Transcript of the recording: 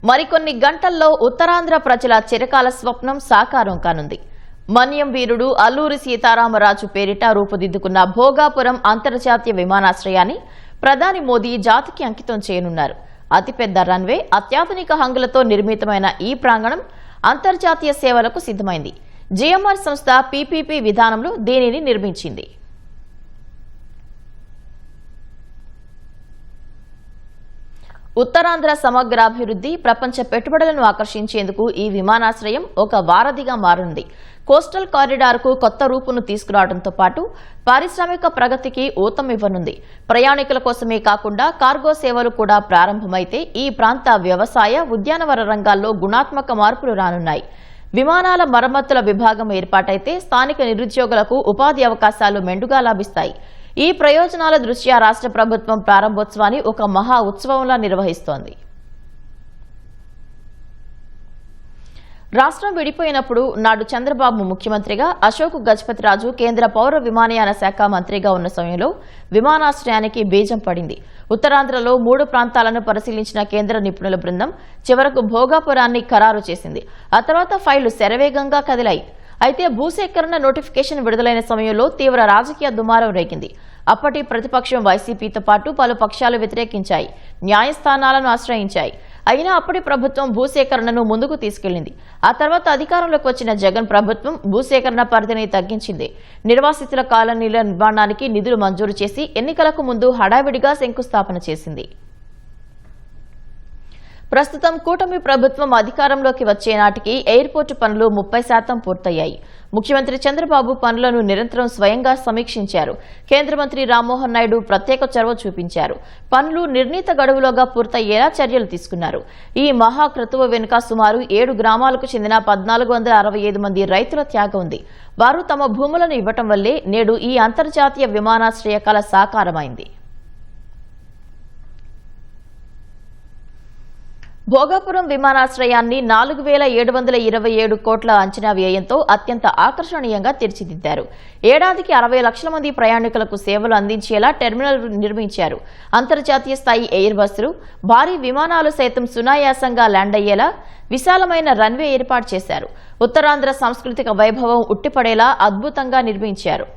మరికొన్ని గంటల్లో ఉత్తరాంధ్ర ప్రజల చిరకాల స్వప్నం సాకారం కానుంది. మన్యం వీరుడు అల్లూరి సీతారామరాజు పేరిట రూపుదిద్దుకున్న భోగాపురం అంతర్జాతీయ విమానాశ్రయాన్ని ప్రధాని మోదీ జాతికి అంకితం చేయనున్నారు. అతిపెద్ద రన్వే, అత్యాధునిక హంగులతో నిర్మితమైన ఈ ప్రాంగణం అంతర్జాతీయ సేవలకు సిద్ధమైంది. జిఎంఆర్ సంస్థ పీపీపీ విధానంలో దీనిని నిర్మించింది. ఉత్తరాంధ్ర సమగ్రాభివృద్ధి, ప్రపంచ పెట్టుబడులను ఆకర్షించేందుకు ఈ విమానాశ్రయం ఒక వారధిగా మారనుంది. కోస్టల్ కారిడార్ కు కొత్త రూపును తీసుకురావడంతో పాటు పారిశ్రామిక ప్రగతికి ఊతమివ్వనుంది. ప్రయాణికుల కోసమే కాకుండా కార్గో సేవలు కూడా ప్రారంభమైతే ఈ ప్రాంత వ్యవసాయ, ఉద్యానవన రంగాల్లో గుణాత్మక మార్పులు రానున్నాయి. విమానాల మరమ్మతుల విభాగం ఏర్పాటైతే స్థానిక నిరుద్యోగులకు ఉపాధి అవకాశాలు మెండుగా లభిస్తాయి. ఈ ప్రయోజనాల దృష్ట్యా రాష్ట్ర ప్రభుత్వం ప్రారంభోత్సవాన్ని ఒక మహా ఉత్సవంలా నిర్వహిస్తోంది. రాష్ట్రం విడిపోయినప్పుడు నాడు చంద్రబాబు ముఖ్యమంత్రిగా, అశోక్ గజపతిరాజు కేంద్ర పౌర విమానయాన శాఖ మంత్రిగా ఉన్న సమయంలో విమానాశ్రయానికి బీజం పడింది. ఉత్తరాంధ్రలో 3 ప్రాంతాలను పరిశీలించిన కేంద్ర నిపుణుల బృందం చివరకు భోగాపురాన్ని ఖరారు చేసింది. ఆ తర్వాత ఫైళ్లు శరవేగంగా కదిలాయి. అయితే భూసేకరణ నోటిఫికేషన్ విడుదలైన సమయంలో తీవ్ర రాజకీయ దుమారం రేగింది. అప్పటి ప్రతిపక్షం వైసీపీతో పాటు పలు పక్షాలు వ్యతిరేకించాయి, న్యాయస్థానాలను ఆశ్రయించాయి. అయినా అప్పటి ప్రభుత్వం భూసేకరణను ముందుకు తీసుకెళ్లింది. ఆ తర్వాత అధికారంలోకి వచ్చిన జగన్ ప్రభుత్వం భూసేకరణ పరిధిని తగ్గించింది. నిర్వాసితుల కాలనీల నిర్మాణానికి నిధులు మంజూరు చేసి ఎన్నికలకు ముందు హడావిడిగా శంకుస్థాపన చేసింది. ప్రస్తుతం కూటమి ప్రభుత్వం అధికారంలోకి వచ్చే నాటికి ఎయిర్పోర్టు పనులు 30% పూర్తయ్యాయి. ముఖ్యమంత్రి చంద్రబాబు పనులను నిరంతరం స్వయంగా సమీక్షించారు. కేంద్ర మంత్రి రామ్మోహన్ నాయుడు ప్రత్యేక చొరవ చూపించారు. పనులు నిర్ణీత గడువులోగా పూర్తయ్యేలా చర్యలు తీసుకున్నారు. ఈ మహాక్రతువు వెనుక సుమారు 7 గ్రామాలకు చెందిన 1465 మంది రైతుల త్యాగం ఉంది. వారు తమ భూములను ఇవ్వటం వల్లే నేడు ఈ అంతర్జాతీయ విమానాశ్రయ కల సాకారమైంది. భోగాపురం విమానాశ్రయాన్ని 4727 కోట్ల అంచనా వ్యయంతో అత్యంత ఆకర్షణీయంగా తీర్చిదిద్దారు. ఏడాదికి 60 లక్షల మంది ప్రయాణికులకు సేవలు అందించేలా టెర్మినల్ నిర్మించారు. అంతర్జాతీయ స్థాయి ఎయిర్ బస్సులు, భారీ విమానాలు సైతం సునాయాసంగా ల్యాండ్ అయ్యేలా విశాలమైన రన్వే ఏర్పాటు చేశారు. ఉత్తరాంధ్ర సాంస్కృతిక వైభవం ఉట్టిపడేలా అద్భుతంగా నిర్మించారు.